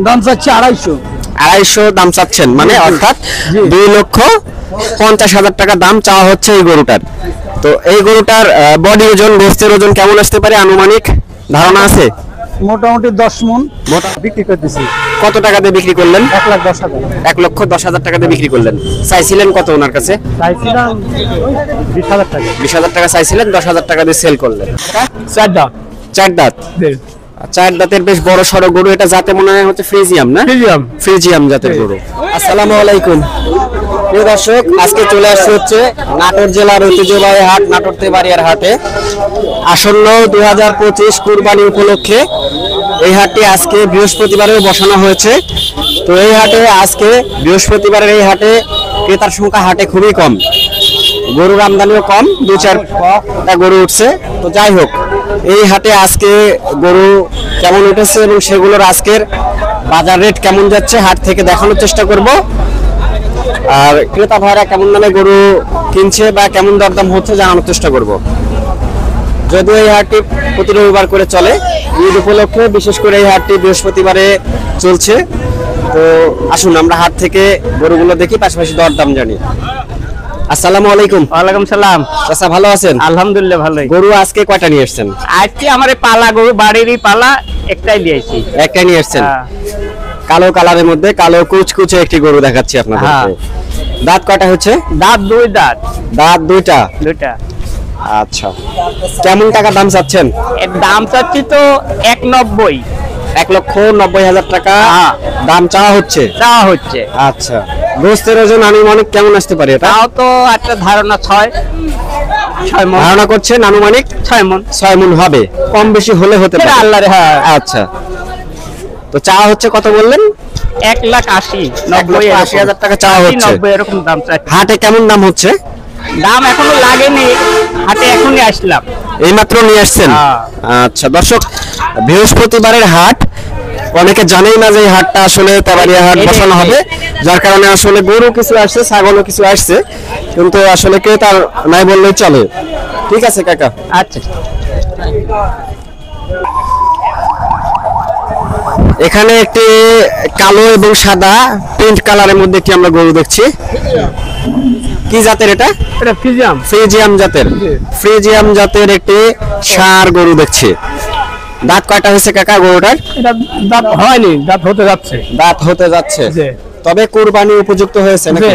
দাম চাচ্ছি 250। 250 দাম চাচ্ছেন, মানে অর্থাৎ 2,50,000 টাকা দাম চাওয়া হচ্ছে এই গরুটার। তো এই গরুটার বডি ওজন, গোস্তের ওজন কেমন আসতে পারে আনুমানিক ধারণা আছে? মোটামুটি 10 মণ বিক্রি করতেছি। কত টাকা দিয়ে বিক্রি করলেন? 1,10,000। 1,10,000 টাকা দিয়ে বিক্রি করলেন। চাইছিলেন কত ওনার কাছে? চাইছিলাম 20,000 টাকা। 20,000 টাকা চাইছিলেন, 10,000 টাকা দিয়ে সেল করলেন। 4 দাঁত। 4 দাঁত। 4 দাঁতের বেশ বড় সড়ো গরু, এটা জাতে মনে হয় হচ্ছে ফ্রিজিয়াম না? ফ্রিজিয়াম জাতের গরু। আসসালামু আলাইকুম প্রিয় দর্শক, আজকে চলে আসছে হচ্ছে নাটোর জেলার ঐতিহ্যবাহী হাট নাটোর তেবাড়িয়ার হাটে। আসন্ন 2025 কুরবানি উপলক্ষে এই হাটটি আজকে বৃহস্পতিবারেও বসানো হয়েছে। তো এই হাটে আজকে বৃহস্পতিবারের এই হাটে ক্রেতার সংখ্যা হাটে খুবই কম, গরুর আমদানিও কম, 2-4টা গরু উঠছে। তো যাই হোক, এই হাটে আজকে গরু কেমন উঠেছে এবং সেগুলোর আজকের বাজার রেট কেমন যাচ্ছে হাট থেকে দেখানোর চেষ্টা করব। আর ক্রেতা ভাইরা কেমন দামে গরু কিনছে বা কেমন দরদাম হচ্ছে জানানোর চেষ্টা করব। যদিও এই হাটটি প্রতি রবিবার করে চলে, ঈদ উপলক্ষে বিশেষ করে এই হাটটি বৃহস্পতিবারে চলছে। তো আসুন আমরা হাট থেকে গরুগুলো দেখি, পাশাপাশি দরদাম জানি। আসসালামু আলাইকুম। ওয়ালাইকুম সালাম। চাচা ভালো আছেন? আলহামদুলিল্লাহ ভালোই। গরু আজকে কয়টা নিয়ে এসেছেন? আজকে আমার পালা গরু, বাড়িরই পালা, একটাই দিয়েছি। একটাই নিয়ে এসেছেন? কালো কালারের মধ্যে কালো কুচকুচে একটি গরু দেখাচ্ছি আপনাদেরকে। দাঁত কয়টা হচ্ছে? দাঁত 2 দাঁত। দাঁত 2টা? 2টা। আচ্ছা, কেমন টাকা দাম চাচ্ছেন? এর দাম চাচ্ছি তো 190। 1,90,000 টাকা দাম চাওয়া হচ্ছে। আচ্ছা, গোস্তের ওজন আনুমানিক কেমন আসতে পারে এটা? তাও তো একটা ধারণা 6 মণ ধারণা করছেন আনুমানিক 6 মণ। 6 মণ হবে, কম বেশি হলে হতে পারে আল্লাহর। হ্যাঁ। আচ্ছা, তো চাওয়া হচ্ছে কত বললেন? 1,80,000 টাকা চাওয়া হচ্ছে। 90 এরকম দাম চাচ্ছি। হাটে কেমন দাম হচ্ছে? দাম এখনো লাগেনি, হাটে এখনই আসলাম, এইমাত্র নিয়ে আসছেন। আচ্ছা দর্শক, বৃহস্পতিবারের হাট, অনেকে জানেই না যে এই হাটটা আসলে তেবাড়িয়া হাট বসানো হবে, যার কারণে আসলে গরু কিছু আসছে, ছাগলও কিছু আসছে, কিন্তু আসলে ক্রেতা নাই বললেই চলে। ঠিক আছে কাকা। আচ্ছা, এখানে একটি কালো এবং সাদা প্রিন্ট কালারের মধ্যে একটি আমরা গরু দেখছি। কি জাতের এটা? এটা ফ্রিজিয়াম। ফ্রিজিয়াম জাতের। ফ্রিজিয়াম জাতের একটি ষাঁড় গরু দেখছি। দাঁত কয়টা হয়েছে কাকা গরুটার? এটা দাঁত হয়নি, দাঁত হতে যাচ্ছে। দাঁত হতে যাচ্ছে, তবে কুরবানির উপযুক্ত হয়েছে নাকি?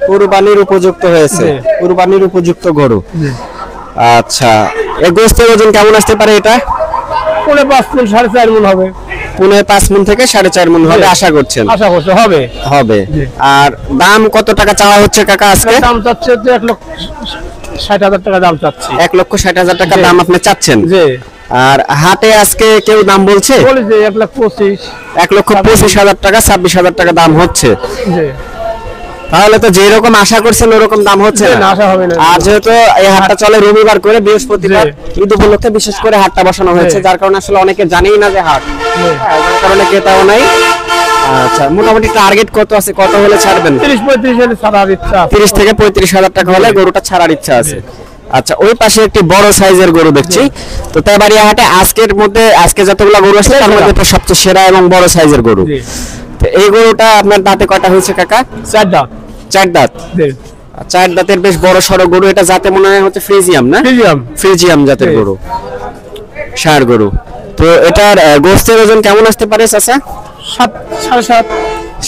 কুরবানির উপযুক্ত হয়েছে, কুরবানির উপযুক্ত গরু। আচ্ছা, এই গোস্তের ওজন কেমন আসতে পারে এটা? 5 মণ 4.5 মণ হবে। 5 মণ থেকে 4.5 মণ হবে আশা করছেন? আশা করছি হবে। আর দাম কত টাকা চাওয়া হচ্ছে কাকা আজকে? দাম চাচ্ছে 1,60,000 টাকা দাম চাচ্ছি। 1,60,000 টাকা দাম আপনি চাচ্ছেন? আর হাটে আজকে কেউ দাম বলছে? বলেছে 1,25,000। 1,25,000 টাকা, 26,000 টাকা দাম হচ্ছে। তাহলে তো যেরকম আশা করছেন ওরকম দাম হচ্ছে না। আর যেহেতু এই হাটটা চলে রবিবার করে, বৃহস্পতিবার ঈদ উপলক্ষে বিশেষ করে হাটটা বসানো হয়েছে, যার কারণে আসলে অনেকে জানেই না যে হাট, যার কারণে ক্রেতাও নাই। আচ্ছা, মোটামুটি টার্গেট কত আছে, কত হলে ছাড়বেন? 30-35 হলে ছাড়ার ইচ্ছা। 30 থেকে 35,000 টাকা হলে গরুটা ছাড়ার ইচ্ছা আছে। আচ্ছা, ওই পাশে একটি বড় সাইজের গরু দেখছি। তো তেবাড়িয়া হাটে আজকের মধ্যে, আজকে যতগুলো গরু আসছে তার মধ্যে এটা সবচেয়ে সেরা এবং বড় সাইজের গরু। তো এই গরুটা আপনার দাঁতে কয়টা হয়েছে কাকা? 4 দাঁত। 4 দাঁত। 4 দাঁতের বেশ বড় সড়ো গরু, এটা জাতে মনে হয় হচ্ছে ফ্রিজিয়াম না? ফ্রিজিয়াম জাতের গরু, ষাঁড় গরু। তো এটার গোস্তের ওজন কেমন আসতে পারে চাচা?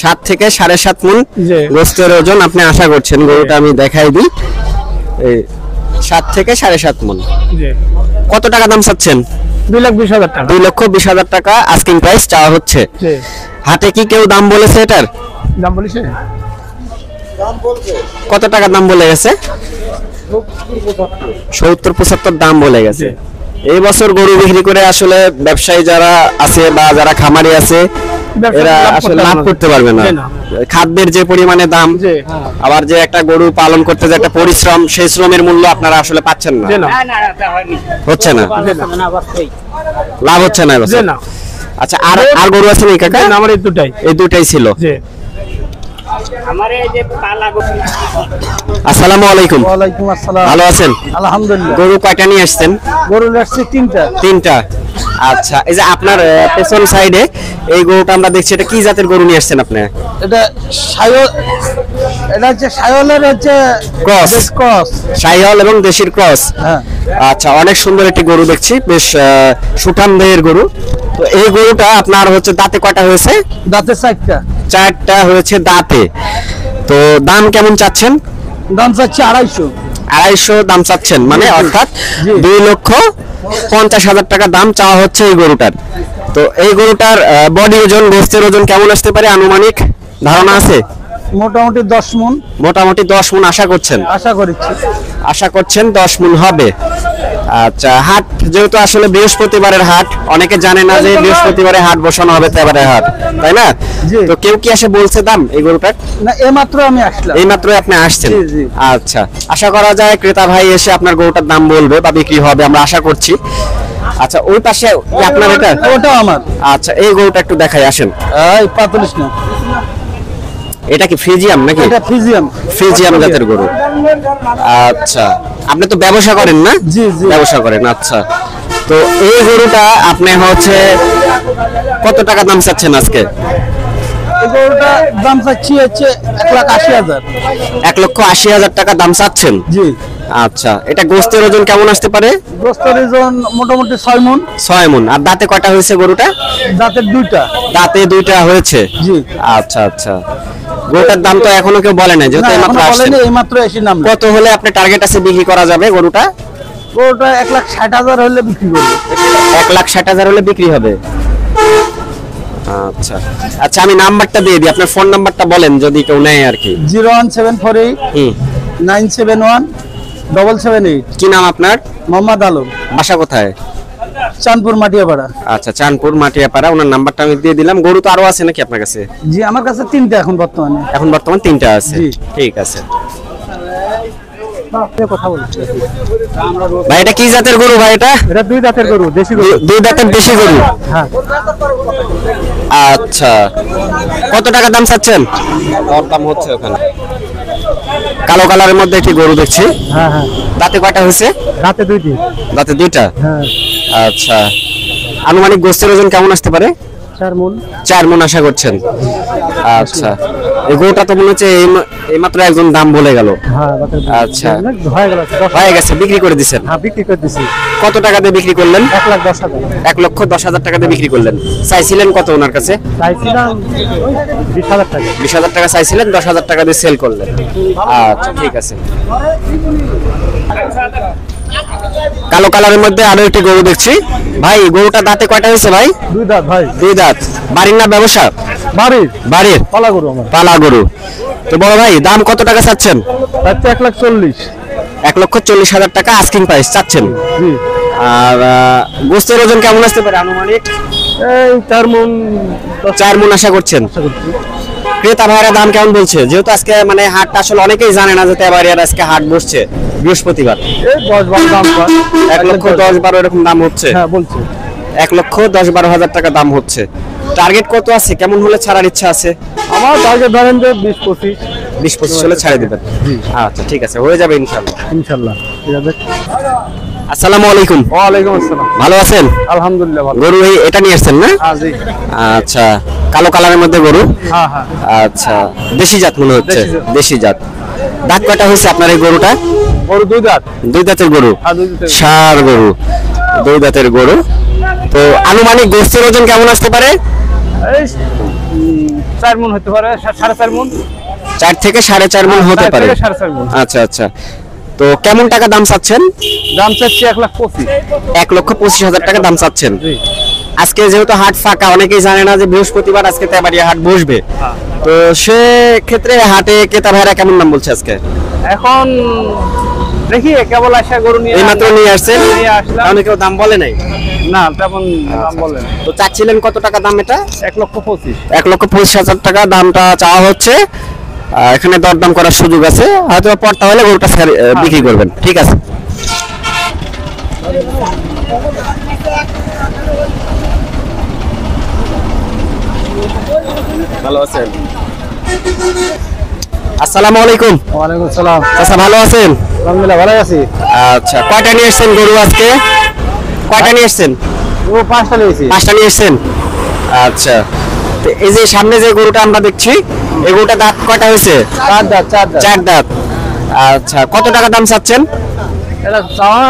7 থেকে 7.5 মণ গোস্তের ওজন আপনি আশা করছেন। গরুটা আমি দেখাই দিই, 7 থেকে 7.5 মণ। কত টাকা দাম চাচ্ছেন? 2,20,000 টাকা। 2,20,000 টাকা আস্কিং প্রাইস চাওয়া হচ্ছে। হাটে কি কেউ দাম বলেছে এটার? দাম বলেছে? কত টাকা দাম বলে গেছে? 70-75 দাম বলে গেছে। এই বছর গরু বিক্রি করে আসলে ব্যবসায়ী যারা আছে বা যারা খামারি আছে, এরা আসলে লাভ করতে পারবে না। খাদ্যের যে পরিমাণে দাম, আবার যে একটা গরু পালন করতে যে একটা পরিশ্রম, সেই শ্রমের মূল্য আপনারা আসলে পাচ্ছেন না, হচ্ছে না, লাভ হচ্ছে না এবছর। আচ্ছা, আর গরু আছে নাকি কাকা? আমার এই দুটাই ছিল। আমার এই যে পালা আসসালামু আলাইকুম। ওয়ালাইকুম আসসালাম। ভালো আছেন? আলহামদুলিল্লাহ। গরু কয়টা নিয়ে আসছেন? গরু আসছে তিনটা। তিনটা। আচ্ছা, এই যে আপনার পেছন সাইডে এই গরুটা আমরা দেখছি, এটা কি জাতের গরু নিয়ে আসছেন আপনি? এটা সায়ল, এটা হচ্ছে সায়লের হচ্ছে ক্রস। ক্রস। সাইহল এবং দেশির ক্রস। হ্যাঁ। আচ্ছা, অনেক সুন্দর একটি গরু দেখছি, বেশ সুঠাম দেহের গরু। তো এই গরুটা আপনার হচ্ছে দাঁতে কয়টা হয়েছে? দাঁতে চারটা। চারটা হয়েছে দাঁতে। তো দাম কেমন চাচ্ছেন? দাম চাচ্ছে 250। 250 দাম চাচ্ছেন, মানে অর্থাৎ জি। 2,50,000 টাকা দাম চাওয়া হচ্ছে এই গরুটার। তো এই গরুটার বডি ওজন, গোস্তের ওজন কেমন আসতে পারে আনুমানিক ধারণা আছে? মোটামুটি 10 মণ মোটামুটি 10 মণ আশা করছেন? আশা করছেন 10 মণ হবে। আচ্ছা, হাট যেহেতু আসলে বৃহস্পতিবারের হাট, অনেকে জানে না যে বৃহস্পতিবারে হাট বসানো হবে তেবারে হাট, তাই না? জি। তো কেউ কি এসে বলছে দাম এই গরুটার? না, এইমাত্র আমি আসলাম। এইমাত্রই আপনি আসছেন? জি, জি। আচ্ছা, আশা করা যায় ক্রেতা ভাই এসে আপনার গরুটার দাম বলবে বা বিক্রি হবে, আমরা আশা করছি। আচ্ছা, ওই পাশে কি আপনার এটা? ওটাও আমার। আচ্ছা, এই গরুটা একটু দেখাই, আসেন। এই 45 না। এটা কি ফ্রিজিয়াম নাকি? এটা ফ্রিজিয়াম। ফ্রিজিয়াম জাতের গরু। আচ্ছা, আপনি তো ব্যবসা করেন না? জি, জি। ব্যবসা করেন, আচ্ছা। তো এই গরুটা আপনি হচ্ছে কত টাকা দাম চাচ্ছেন আজকে? এই গরুটা দাম চাচ্ছি হচ্ছে 1,80,000। 1,80,000 টাকা দাম চাচ্ছেন? জি। আচ্ছা, এটা গোস্তের ওজন কেমন আসতে পারে? গোস্তের ওজন মোটামুটি 6 মণ। 6 মণ। আর দাঁতে কয়টা হয়েছে গরুটা? দাঁতের 2টা। দাঁতে 2টা হয়েছে? জি। আচ্ছা আচ্ছা, গরুটার দাম তো এখনো কেউ বলে নাই, যেহেতু এইমাত্র আসছেন। এইমাত্র এসে নাম। কত হলে আপনি টার্গেট আছে বিক্রি করা যাবে গরুটা? গরুটা 1,60,000 হলে বিক্রি করবো। 1,60,000 হলে বিক্রি হবে। আচ্ছা আচ্ছা, আমি নাম্বারটা দিয়ে দিই, আপনার ফোন নাম্বারটা বলেন যদি কেউ নেয় আর কি। 01748 971 778। কি নাম আপনার? মোহাম্মদ আলম। বাসা কোথায়? চাঁদপুর মাটিয়াপাড়া। আচ্ছা, চাঁদপুর মাটিয়াপাড়া। ওনার নাম্বারটা আমি দিয়ে দিলাম। গরু তো আরো আছে নাকি আপনার কাছে? জি, আমার কাছে 3টা এখন বর্তমানে। এখন বর্তমান 3টা আছে? জি। ঠিক আছে। কথা বলছি ভাই, এটা কি জাতের গরু ভাই? এটা 2 দাঁতের গরু, দেশি গরু। 2 দাঁতের দেশি গরু। হ্যাঁ। আচ্ছা, কত টাকা দাম চাচ্ছেন? দাম হচ্ছে ওখানে। কালো কালারের মধ্যে একটি গরু দেখছি। হ্যাঁ হ্যাঁ। দাঁতে কয়টা হয়েছে? দাঁতে 2টি। দাঁতে 2টা। হ্যাঁ। আচ্ছা, আনুমানিক গোস্তের ওজন কেমন আসতে পারে? 4 মণ। 4 মণ আশা করছেন? আচ্ছা, এই গরুটা তো মনে হচ্ছে এইমাত্র একজন দাম বলে গেল। হ্যাঁ, আচ্ছা, হয়ে গেল। হয়ে গেছে, বিক্রি করে দিছেন? হ্যাঁ, বিক্রি করে দিছি। কত টাকা দিয়ে বিক্রি করলেন? 1,10,000। 1,10,000 টাকা দিয়ে বিক্রি করলেন। চাইছিলেন কত ওনার কাছে? চাইছিলাম 20,000 টাকা। 20,000 টাকা চাইছিলেন, 10,000 টাকা দিয়ে সেল করলেন। আচ্ছা, ঠিক আছে। কালো কালারের মধ্যে আরো একটি গরু দেখছি। ভাই, গরুটা দাঁতে কয়টা হয়েছে ভাই? 2 দাঁত ভাই। 2 দাঁত। বাড়ির না ব্যবসা? বাড়ির। বাড়ির পালা গরু আমার। পালা গরু। তো বড় ভাই, দাম কত টাকা চাচ্ছেন? তাতে 1,40,000। 1,40,000 টাকা আস্কিং প্রাইস চাচ্ছেন। জি। আর গোস্তের ওজন কেমন আসতে পারে আনুমানিক? এই 4 মণ। 4 মণ আশা করছেন? ক্রেতা ভাইরা দাম কেমন বলছে? যেহেতু আজকে মানে হাটটা আসলে অনেকেই জানে না যে তেবাড়িয়ার আজকে হাট বসছে বৃহস্পতিবার। এই 10-12 দাম কয়। 1,10,000-12 এরকম দাম হচ্ছে। হ্যাঁ, বলছে 1,10,000-12,000 টাকা দাম হচ্ছে। টার্গেট কত আছে? কেমন হলে ছাড়ার ইচ্ছা আছে? আমার টার্গেট ধরেন যে 20-25। 20-25 হলে ছাড়ে দিবেন? আচ্ছা, ঠিক আছে, হয়ে যাবে ইনশাআল্লাহ। ইনশাআল্লাহ। ঠিক আছে। আসসালামু আলাইকুম। ওয়ালাইকুম আসসালাম। ভালো আছেন? আলহামদুলিল্লাহ ভালো। গরু এটা নিয়ে আসছেন না? হ্যাঁ, জি। আচ্ছা, কালো কালারের মধ্যে গরু। হ্যাঁ হ্যাঁ। আচ্ছা, দেশি জাত মনে হচ্ছে? দেশি জাত। দেশি জাত। দাঁত কয়টা হয়েছে আপনার এই গরুটা? গরু 2 দাঁত। 2 দাঁতের গরু। হ্যাঁ, 2 দাঁতের। ষাঁড় গরু, 2 দাঁতের গরু। তো আনুমানিক গোস্তের ওজন কেমন আসতে পারে? এই 4 মণ হতে পারে, 4.5 মণ। 4 থেকে 4.5 মণ হতে পারে। 4.5 মণ। আচ্ছা আচ্ছা, তো কেমন টাকা দাম চাচ্ছেন? দাম চাচ্ছি 1,25,000। 1,25,000 টাকা দাম চাচ্ছেন। জি। আজকে যেহেতু হাট ফাঁকা, অনেকেই জানে না যে বৃহস্পতিবার আজকে তেবাড়িয়া হাট বসবে। তো সে ক্ষেত্রে হাটে ক্রেতা ভাইরা কেমন দাম বলছে আজকে? এখন দেখি, কেবল আসা গরু নিয়ে এইমাত্র নিয়ে আসছেন? নিয়ে আসলাম। তাহলে কেউ দাম বলে নাই? না, তেমন দাম বলেন। তো চাচ্ছিলেন কত টাকা দাম এটা? 1,25,000। 1,25,000 টাকা দামটা চাওয়া হচ্ছে। এখানে দরদাম করার সুযোগ আছে, হয়তো পড়তা হলে গরুটা বিক্রি করবেন। ঠিক আছে। ভালো আছেন? আসসালামু আলাইকুম। ওয়ালাইকুম সালাম। চাচা ভালো আছেন? আলহামদুলিল্লাহ ভালো আছি। আচ্ছা, কয়টা নিয়ে এসেছেন গরু আজকে? কয়টা নিয়ে এসেছেন? ও 5টা নিয়েছি। 5টা নিয়ে এসেছেন। আচ্ছা, তো এই যে সামনে যে গরুটা আমরা দেখছি, এই গরুটা দাঁত কয়টা হয়েছে? 4 দাঁত। 4 দাঁত। আচ্ছা, কত টাকা দাম চাচ্ছেন? এটা চাওয়া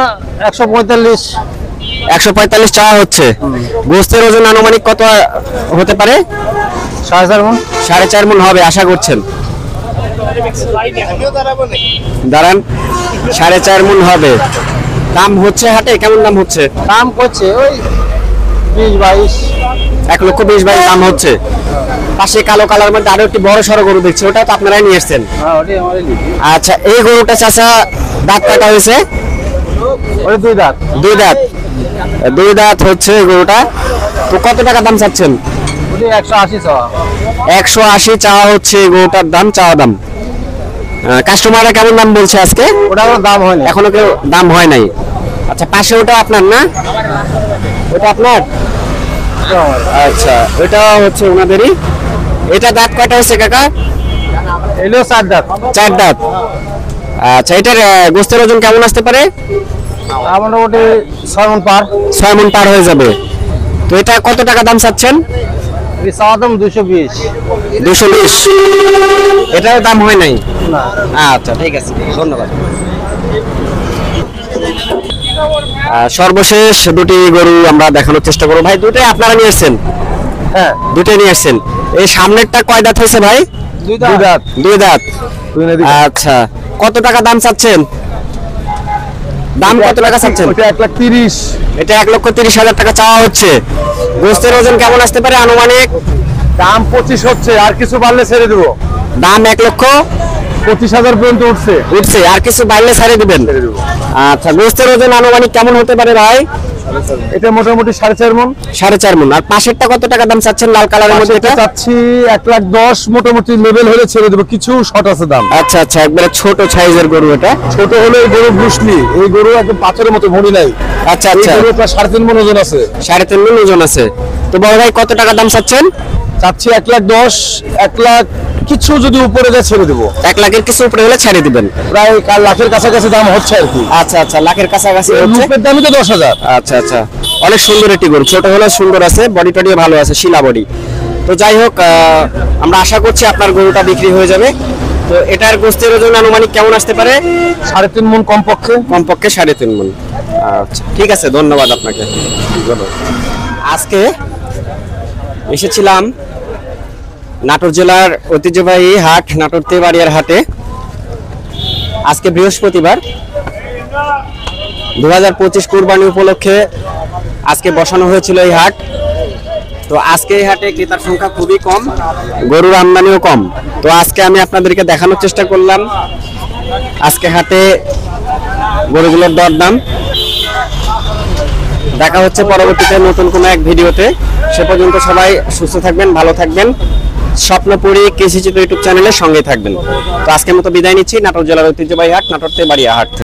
145। 145 চাওয়া হচ্ছে। গোস্তের ওজন আনুমানিক কত হতে পারে? 4.5 মণ। 4.5 মণ হবে আশা করছেন? দাঁড়ান, 4.5 মণ হবে। দাম হচ্ছে হাটে কেমন দাম হচ্ছে? দাম করছে ওই 20-22। 1,20,22 দাম হচ্ছে। পাশে কালো কালার মধ্যে আরো একটি বড় সড়ো গরু দেখছি, ওটা তো আপনারাই নিয়ে এসেছেন। হ্যাঁ, ওটাই আমারই লিখি। আচ্ছা, এই গরুটা চাচা দাঁত কাটা হয়েছে? ওটা 2 দাঁত। 2 দাঁত। 2 দাঁত হচ্ছে এই গরুটা। তো কত টাকা দাম চাচ্ছেন? ওটা 180 চাওয়া। 180 চাওয়া হচ্ছে এই গরুটার দাম, চাওয়া দাম। কাস্টমাররা কেমন দাম বলছে আজকে? ওটা কোনো দাম হয়নি। এখনো কেউ দাম হয় নাই। আচ্ছা, পাশে ওটা আপনার না? ওটা আপনার? আচ্ছা, ওটা হচ্ছে ওনাদেরই। এটা দাঁত কয়টা হচ্ছে কাকা? এলো 4 দাঁত। 4 দাঁত। আচ্ছা, এটার গোস্তের ওজন কেমন আসতে পারে? মোটামুটি 6 মণ পার। 6 মণ পার হয়ে যাবে। তো এটা কত টাকা দাম চাচ্ছেন? এই চাওয়া দাম 220। 220। এটাও দাম হয় নাই? না। আচ্ছা, ঠিক আছে, ধন্যবাদ। সর্বশেষ দুটি গরু আমরা দেখানোর চেষ্টা করবো। ভাই, দুটোই আপনারা নিয়ে এসেছেন? হ্যাঁ, দুটোই নিয়ে এসেছেন। এই সামনেরটা কয় দাঁত হয়েছে ভাই? 2 দাঁত। 2 দাঁত। আচ্ছা, কত টাকা দাম চাচ্ছেন? দাম কত টাকা চাচ্ছেন? ওটা 1,30,000। এটা 1,30,000 টাকা চাওয়া হচ্ছে। গোস্তের ওজন কেমন আসতে পারে আনুমানিক? দাম 25 হচ্ছে, আর কিছু বাড়লে ছেড়ে দেবো। দাম 25,000 পর্যন্ত উঠছে। উঠছে, আর কিছু বাড়লে ছাড়ে দিবেন? আচ্ছা, গোস্তের ওজন আনুমানিক কেমন হতে পারে ভাই? এটা মোটামুটি 4.5 মণ। 4.5 মণ। আর পাশেরটা কত টাকা দাম চাচ্ছেন লাল কালারের মধ্যে? এটা চাচ্ছি 1,10,000 মোটামুটি লেভেল হলে ছেড়ে দেবো, কিছু শর্ট আছে দাম। আচ্ছা আচ্ছা, একবারে ছোট সাইজের গরু এটা। ছোট হলে এই গরু বুসলি, এই গরু একদম পাথরের মতো ভরি নাই। আচ্ছা এই আচ্ছা, গরু প্রায় 3.5 মণ ওজন আছে। 3.5 মণ ওজন আছে। তো বড় ভাই কত টাকা দাম চাচ্ছেন? চাচ্ছি 1,10,000, 1,00,000 কিছু যদি উপরে যায় ছেড়ে দেবো। 1 লাখের কিছু উপরে হলে ছেড়ে দিবেন। প্রায় 1 লাখের কাছাকাছি দাম হচ্ছে আর কি। আচ্ছা আচ্ছা, লাখের কাছাকাছি হচ্ছে। রূপের দামই তো 10,000। আচ্ছা আচ্ছা, অনেক সুন্দর একটি গরু, ছোট হলেও সুন্দর আছে, বডি টডিও ভালো আছে, শিলা বডি। তো যাই হোক, আমরা আশা করছি আপনার গরুটা বিক্রি হয়ে যাবে। তো এটার গোস্তের ওজন আনুমানিক কেমন আসতে পারে? 3.5 মণ কমপক্ষে। কমপক্ষে 3.5 মণ। আচ্ছা, ঠিক আছে, ধন্যবাদ আপনাকে। আজকে এসেছিলাম নাটোর জেলার ঐতিহ্যবাহী হাট নাটোর তেবাড়িয়ার হাটে। আজকে বৃহস্পতিবার, 2025 কুরবানি উপলক্ষে আজকে বসানো হয়েছিল এই হাট। তো আজকে এই হাটে ক্রেতার সংখ্যা খুবই কম, গরুর আমদানিও কম। তো আজকে আমি আপনাদেরকে দেখানোর চেষ্টা করলাম আজকে হাটে গরুগুলোর দরদাম। দেখা হচ্ছে পরবর্তীতে নতুন কোনো এক ভিডিওতে। সে পর্যন্ত সবাই সুস্থ থাকবেন, ভালো থাকবেন। স্বপ্নপুরী কৃষিচিত্র ইউটিউব চ্যানেলের সঙ্গে থাকবেন। তো আজকের মতো বিদায় নিচ্ছি নাটোর জেলার ঐতিহ্যবাহী হাট নাটোর তেবাড়িয়া হাট থেকে।